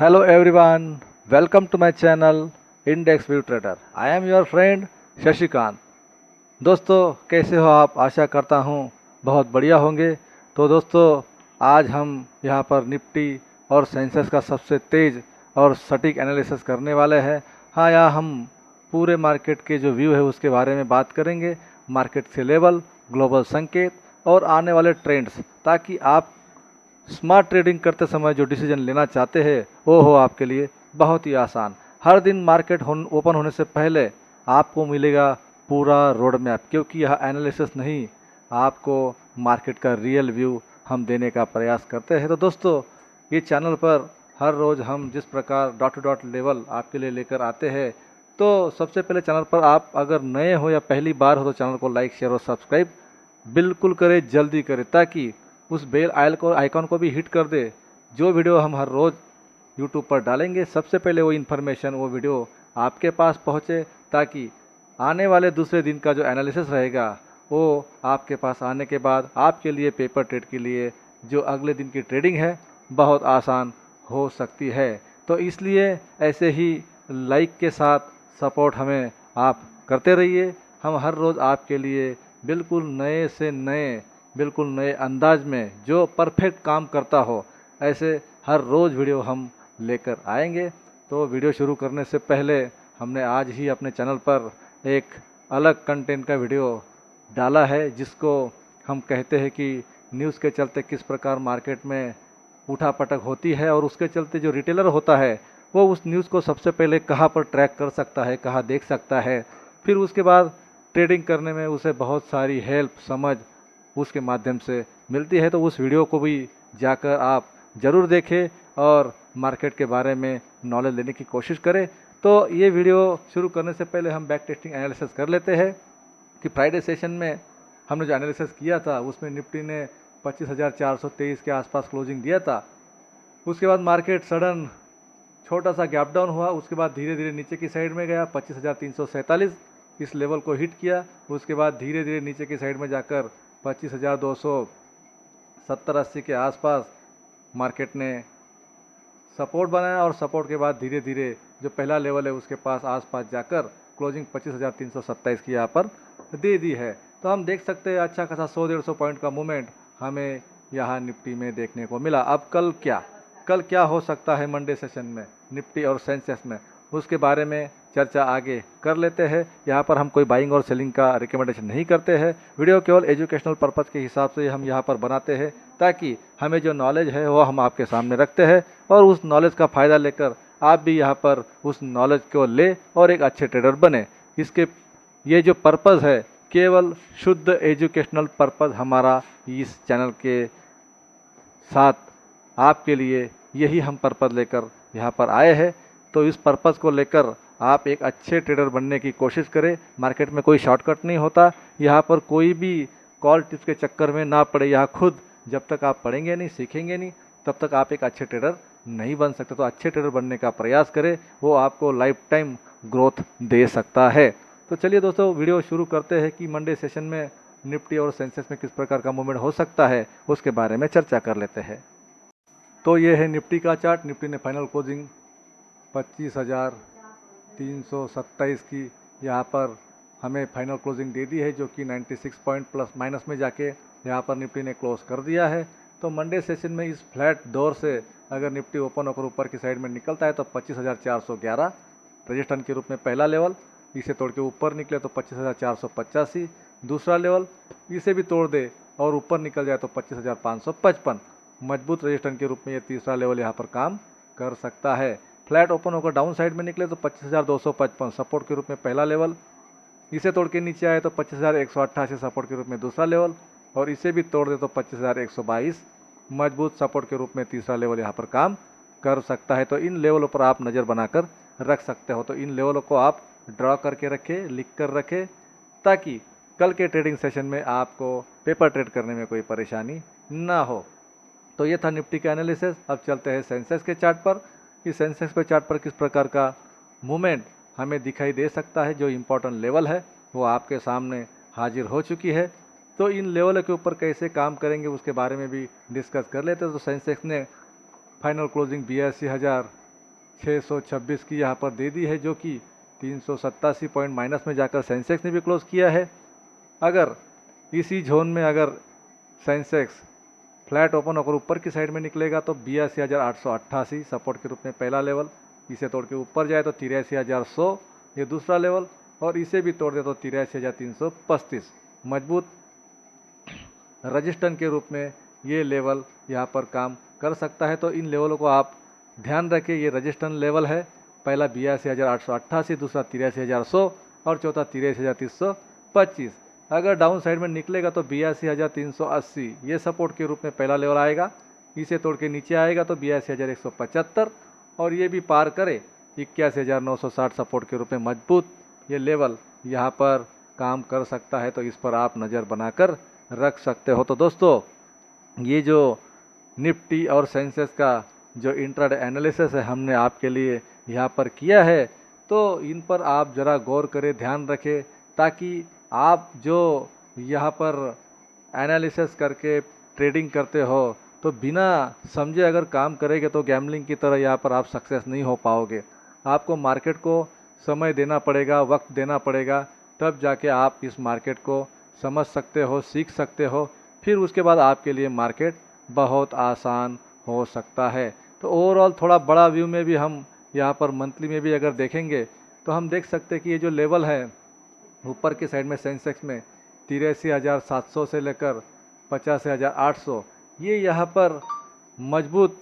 Hello everyone, welcome to my channel Index View Trader. I am your friend Shashikant. दोस्तों कैसे हो आप? आशा करता हूँ बहुत बढ़िया होंगे। तो दोस्तों आज हम यहाँ पर निफ्टी और सेंसेक्स का सबसे तेज़ और सटीक एनालिसिस करने वाले हैं। हाँ, यहाँ हम पूरे मार्केट के जो व्यू है उसके बारे में बात करेंगे, मार्केट से लेवल, ग्लोबल संकेत और आने वाले ट्रेंड्स, ताकि आप स्मार्ट ट्रेडिंग करते समय जो डिसीजन लेना चाहते हैं वो हो आपके लिए बहुत ही आसान। हर दिन मार्केट ओपन होने से पहले आपको मिलेगा पूरा रोड मैप, क्योंकि यह एनालिसिस नहीं, आपको मार्केट का रियल व्यू हम देने का प्रयास करते हैं। तो दोस्तों ये चैनल पर हर रोज़ हम जिस प्रकार डॉट टू डॉट लेवल आपके लिए लेकर आते हैं, तो सबसे पहले चैनल पर आप अगर नए हो या पहली बार हो तो चैनल को लाइक, शेयर और सब्सक्राइब बिल्कुल करें, जल्दी करें, ताकि उस बेल आइकॉन को भी हिट कर दे। जो वीडियो हम हर रोज़ यूट्यूब पर डालेंगे सबसे पहले वो इन्फॉर्मेशन, वो वीडियो आपके पास पहुँचे, ताकि आने वाले दूसरे दिन का जो एनालिसिस रहेगा वो आपके पास आने के बाद आपके लिए पेपर ट्रेड के लिए जो अगले दिन की ट्रेडिंग है बहुत आसान हो सकती है। तो इसलिए ऐसे ही लाइक के साथ सपोर्ट हमें आप करते रहिए। हम हर रोज़ आपके लिए बिल्कुल नए से नए, बिल्कुल नए अंदाज में जो परफेक्ट काम करता हो, ऐसे हर रोज़ वीडियो हम लेकर आएंगे। तो वीडियो शुरू करने से पहले हमने आज ही अपने चैनल पर एक अलग कंटेंट का वीडियो डाला है, जिसको हम कहते हैं कि न्यूज़ के चलते किस प्रकार मार्केट में उठापटक होती है, और उसके चलते जो रिटेलर होता है वो उस न्यूज़ को सबसे पहले कहाँ पर ट्रैक कर सकता है, कहाँ देख सकता है, फिर उसके बाद ट्रेडिंग करने में उसे बहुत सारी हेल्प, समझ उसके माध्यम से मिलती है। तो उस वीडियो को भी जाकर आप ज़रूर देखें और मार्केट के बारे में नॉलेज लेने की कोशिश करें। तो ये वीडियो शुरू करने से पहले हम बैक टेस्टिंग एनालिसिस कर लेते हैं कि फ्राइडे सेशन में हमने जो एनालिसिस किया था उसमें निफ्टी ने 25,423 के आसपास क्लोजिंग दिया था। उसके बाद मार्केट सडन छोटा सा गैप डाउन हुआ, उसके बाद धीरे धीरे नीचे की साइड में गया, 25,347 इस लेवल को हिट किया। उसके बाद धीरे धीरे नीचे की साइड में जाकर 25,270-80 के आसपास मार्केट ने सपोर्ट बनाया, और सपोर्ट के बाद धीरे धीरे जो पहला लेवल है उसके आसपास जाकर क्लोजिंग 25,327 की यहाँ पर दे दी है। तो हम देख सकते हैं अच्छा खासा 100-150 पॉइंट का मूवमेंट हमें यहाँ निफ्टी में देखने को मिला। अब कल क्या हो सकता है मंडे सेशन में निफ्टी और सेंसेक्स में, उसके बारे में चर्चा आगे कर लेते हैं। यहाँ पर हम कोई बाइंग और सेलिंग का रिकमेंडेशन नहीं करते हैं, वीडियो केवल एजुकेशनल पर्पज़ के हिसाब से हम यहाँ पर बनाते हैं, ताकि हमें जो नॉलेज है वो हम आपके सामने रखते हैं, और उस नॉलेज का फ़ायदा लेकर आप भी यहाँ पर उस नॉलेज को ले और एक अच्छे ट्रेडर बने। इसके ये जो पर्पज़ है केवल शुद्ध एजुकेशनल पर्पज़ हमारा इस चैनल के साथ आपके लिए यही हम पर्पज़ लेकर यहाँ पर आए हैं। तो इस पर्पज़ को लेकर आप एक अच्छे ट्रेडर बनने की कोशिश करें। मार्केट में कोई शॉर्टकट नहीं होता, यहाँ पर कोई भी कॉल टिप्स के चक्कर में ना पड़े। यहाँ खुद जब तक आप पढ़ेंगे नहीं, सीखेंगे नहीं, तब तक आप एक अच्छे ट्रेडर नहीं बन सकते। तो अच्छे ट्रेडर बनने का प्रयास करें, वो आपको लाइफ टाइम ग्रोथ दे सकता है। तो चलिए दोस्तों वीडियो शुरू करते हैं कि मंडे सेशन में निफ्टी और सेंसेक्स में किस प्रकार का मूवमेंट हो सकता है, उसके बारे में चर्चा कर लेते हैं। तो ये है निफ्टी का चार्ट। निफ्टी ने फाइनल क्लोजिंग 25,327 की यहाँ पर हमें फाइनल क्लोजिंग दे दी है, जो कि 96 पॉइंट प्लस माइनस में जाके यहाँ पर निफ्टी ने क्लोज कर दिया है। तो मंडे सेशन में इस फ्लैट दौर से अगर निफ्टी ओपन होकर ऊपर की साइड में निकलता है तो 25,411 रजिस्ट्रेशन के रूप में पहला लेवल, इसे तोड़ के ऊपर निकले तो 25,485 दूसरा लेवल, इसे भी तोड़ दे और ऊपर निकल जाए तो 25,555 मजबूत रजिस्ट्रेशन के रूप में ये तीसरा लेवल यहाँ पर काम कर सकता है। फ्लैट ओपन होकर डाउन साइड में निकले तो 25,255 सपोर्ट के रूप में पहला लेवल, इसे तोड़ के नीचे आए तो 25,188 सपोर्ट के रूप में दूसरा लेवल, और इसे भी तोड़ दे तो 25,122 मजबूत सपोर्ट के रूप में तीसरा लेवल यहाँ पर काम कर सकता है। तो इन लेवलों पर आप नज़र बनाकर रख सकते हो। तो इन लेवलों को आप ड्रॉ करके रखें, लिख कर रखें, ताकि कल के ट्रेडिंग सेशन में आपको पेपर ट्रेड करने में कोई परेशानी ना हो। तो ये था निफ्टी का एनालिसिस। अब चलते हैं सेंसेक्स के चार्ट पर। इस सेंसेक्स के चार्ट पर किस प्रकार का मूवमेंट हमें दिखाई दे सकता है। जो इम्पोर्टेंट लेवल है वो आपके सामने हाजिर हो चुकी है। तो इन लेवल के ऊपर कैसे काम करेंगे उसके बारे में भी डिस्कस कर लेते हैं। तो सेंसेक्स ने फाइनल क्लोजिंग 626 की यहाँ पर दे दी है, जो कि 387 पॉइंट माइनस में जाकर सेंसेक्स ने भी क्लोज किया है। अगर इसी जोन में अगर सेंसेक्स फ्लैट ओपन होकर ऊपर की साइड में निकलेगा तो 82,888 सपोर्ट के रूप में पहला लेवल, इसे तोड़ के ऊपर जाए तो 83,100 ये दूसरा लेवल, और इसे भी तोड़ दे तो 83,335 मजबूत रजिस्टेंस के रूप में ये लेवल यहाँ पर काम कर सकता है। तो इन लेवलों को आप ध्यान रखें, ये रजिस्टेंस लेवल है, पहला 82,888, दूसरा 83,100 और चौथा 83,325। अगर डाउन साइड में निकलेगा तो 82,380 ये सपोर्ट के रूप में पहला लेवल आएगा, इसे तोड़ के नीचे आएगा तो 82,175 और ये भी पार करे 81,960 सपोर्ट के रूप में मजबूत ये लेवल यहाँ पर काम कर सकता है। तो इस पर आप नज़र बनाकर रख सकते हो। तो दोस्तों, ये जो निफ्टी और सेंसेक्स का जो इंट्राडे एनालिसिस है हमने आपके लिए यहाँ पर किया है, तो इन पर आप ज़रा गौर करें, ध्यान रखें, ताकि आप जो यहाँ पर एनालिसिस करके ट्रेडिंग करते हो तो बिना समझे अगर काम करेंगे तो गैम्बलिंग की तरह यहाँ पर आप सक्सेस नहीं हो पाओगे। आपको मार्केट को समय देना पड़ेगा, वक्त देना पड़ेगा, तब जाके आप इस मार्केट को समझ सकते हो, सीख सकते हो, फिर उसके बाद आपके लिए मार्केट बहुत आसान हो सकता है। तो ओवरऑल थोड़ा बड़ा व्यू में भी हम यहाँ पर मंथली में भी अगर देखेंगे तो हम देख सकते हैं कि ये जो लेवल है ऊपर की साइड में सेंसेक्स में 83,700 से लेकर 85,800, ये यहाँ पर मजबूत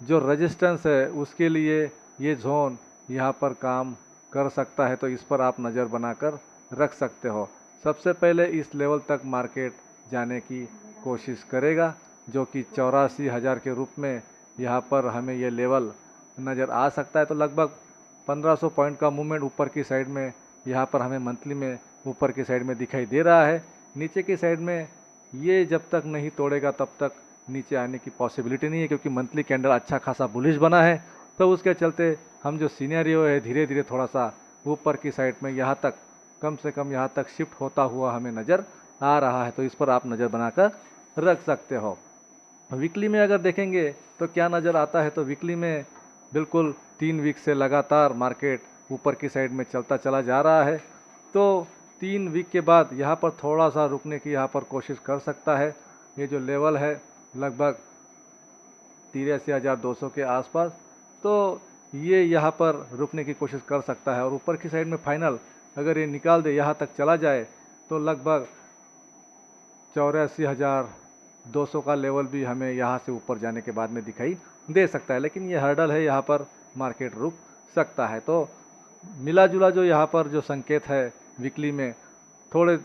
जो रेजिस्टेंस है उसके लिए ये जोन यहाँ पर काम कर सकता है। तो इस पर आप नज़र बनाकर रख सकते हो। सबसे पहले इस लेवल तक मार्केट जाने की कोशिश करेगा, जो कि 84,000 के रूप में यहाँ पर हमें ये लेवल नज़र आ सकता है। तो लगभग 1500 पॉइंट का मूवमेंट ऊपर की साइड में यहाँ पर हमें मंथली में ऊपर की साइड में दिखाई दे रहा है। नीचे की साइड में ये जब तक नहीं तोड़ेगा तब तक नीचे आने की पॉसिबिलिटी नहीं है, क्योंकि मंथली कैंडल अच्छा खासा बुलिश बना है। तो उसके चलते हम जो सिनेरियो है धीरे धीरे थोड़ा सा ऊपर की साइड में यहाँ तक कम से कम यहाँ तक शिफ्ट होता हुआ हमें नज़र आ रहा है। तो इस पर आप नज़र बनाकर रख सकते हो। वीकली में अगर देखेंगे तो क्या नज़र आता है, तो वीकली में बिल्कुल 3 वीक से लगातार मार्केट ऊपर की साइड में चलता चला जा रहा है। तो 3 वीक के बाद यहाँ पर थोड़ा सा रुकने की यहाँ पर कोशिश कर सकता है। ये जो लेवल है लगभग 83,200 के आसपास, तो ये यहाँ पर रुकने की कोशिश कर सकता है। और ऊपर की साइड में फाइनल अगर ये निकाल दे, यहाँ तक चला जाए, तो लगभग 84,200 का लेवल भी हमें यहाँ से ऊपर जाने के बाद में दिखाई दे सकता है। लेकिन ये हर्डल है, यहाँ पर मार्केट रुक सकता है। तो मिला जुला जो यहाँ पर जो संकेत है वीकली में, थोड़े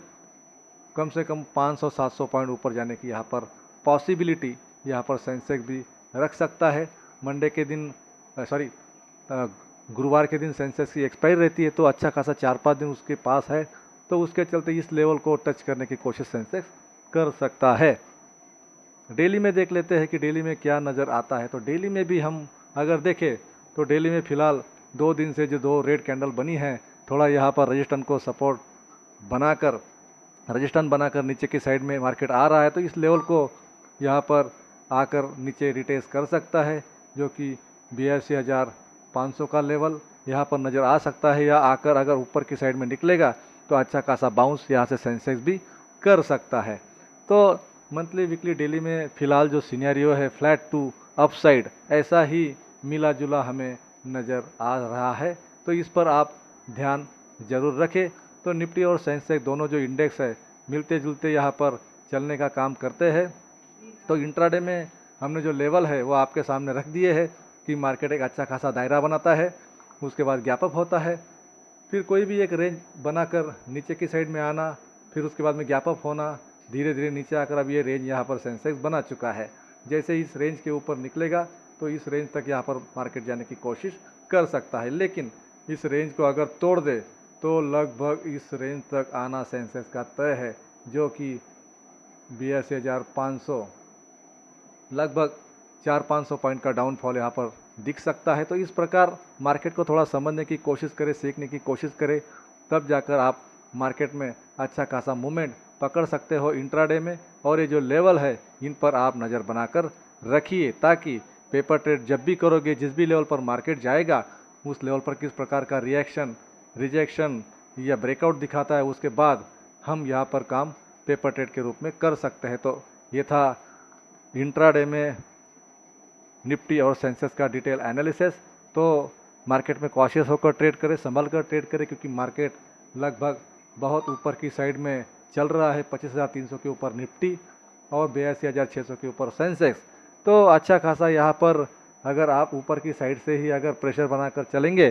कम से कम 500-700 पॉइंट ऊपर जाने की यहाँ पर पॉसिबिलिटी यहाँ पर सेंसेक्स भी रख सकता है। मंडे के दिन गुरुवार के दिन सेंसेक्स की एक्सपायरी रहती है, तो अच्छा खासा 4-5 दिन उसके पास है, तो उसके चलते इस लेवल को टच करने की कोशिश सेंसेक्स कर सकता है। डेली में देख लेते हैं कि डेली में क्या नज़र आता है। तो डेली में भी हम अगर देखें तो डेली में फ़िलहाल 2 दिन से जो 2 रेड कैंडल बनी है, थोड़ा यहाँ पर रजिस्टेंस को सपोर्ट बनाकर नीचे की साइड में मार्केट आ रहा है। तो इस लेवल को यहाँ पर आकर नीचे रिटेस्ट कर सकता है, जो कि 82,500 का लेवल यहाँ पर नज़र आ सकता है, या आकर अगर ऊपर की साइड में निकलेगा तो अच्छा खासा बाउंस यहाँ से सेंसेक्स भी कर सकता है। तो मंथली वीकली डेली में फ़िलहाल जो सिनेरियो है फ्लैट टू अपसाइड, ऐसा ही मिला जुला हमें नज़र आ रहा है। तो इस पर आप ध्यान ज़रूर रखें। तो निफ्टी और सेंसेक्स दोनों जो इंडेक्स है मिलते जुलते यहाँ पर चलने का काम करते हैं। तो इंट्राडे में हमने जो लेवल है वो आपके सामने रख दिए है कि मार्केट एक अच्छा खासा दायरा बनाता है, उसके बाद गैप अप होता है, फिर कोई भी एक रेंज बनाकर नीचे की साइड में आना, फिर उसके बाद में गैप अप होना, धीरे धीरे नीचे आकर अब ये रेंज यहाँ पर सेंसेक्स बना चुका है। जैसे ही इस रेंज के ऊपर निकलेगा तो इस रेंज तक यहाँ पर मार्केट जाने की कोशिश कर सकता है, लेकिन इस रेंज को अगर तोड़ दे तो लगभग इस रेंज तक आना सेंसेक्स का तय है, जो कि 82,500, लगभग 400-500 पॉइंट का डाउनफॉल यहाँ पर दिख सकता है। तो इस प्रकार मार्केट को थोड़ा समझने की कोशिश करें, सीखने की कोशिश करें, तब जाकर आप मार्केट में अच्छा खासा मूवमेंट पकड़ सकते हो इंट्राडे में। और ये जो लेवल है इन पर आप नज़र बनाकर रखिए, ताकि पेपर ट्रेड जब भी करोगे, जिस भी लेवल पर मार्केट जाएगा उस लेवल पर किस प्रकार का रिएक्शन, रिजेक्शन या ब्रेकआउट दिखाता है, उसके बाद हम यहाँ पर काम पेपर ट्रेड के रूप में कर सकते हैं। तो ये था इंट्राडे में निफ्टी और सेंसेक्स का डिटेल एनालिसिस। तो मार्केट में कॉशियस होकर ट्रेड करें, संभल कर ट्रेड करें, क्योंकि मार्केट लगभग बहुत ऊपर की साइड में चल रहा है। 25,300 के ऊपर निफ्टी और 82,600 के ऊपर सेंसेक्स। तो अच्छा खासा यहाँ पर अगर आप ऊपर की साइड से ही अगर प्रेशर बनाकर चलेंगे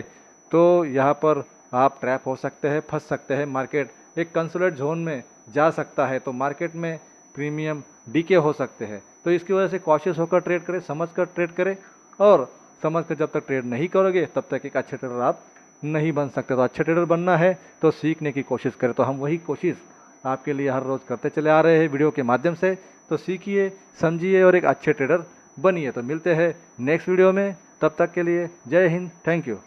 तो यहाँ पर आप ट्रैप हो सकते हैं, फंस सकते हैं। मार्केट एक कंसोलिडेट जोन में जा सकता है, तो मार्केट में प्रीमियम डीके हो सकते हैं। तो इसकी वजह से कॉशियस होकर ट्रेड करें, समझ कर ट्रेड करें, और समझ कर जब तक ट्रेड नहीं करोगे तब तक एक अच्छे ट्रेडर आप नहीं बन सकते। तो अच्छे ट्रेडर बनना है तो सीखने की कोशिश करें। तो हम वही कोशिश आपके लिए हर रोज़ करते चले आ रहे हैं वीडियो के माध्यम से। तो सीखिए, समझिए और एक अच्छे ट्रेडर बनिए। तो मिलते हैं नेक्स्ट वीडियो में, तब तक के लिए जय हिंद, थैंक यू।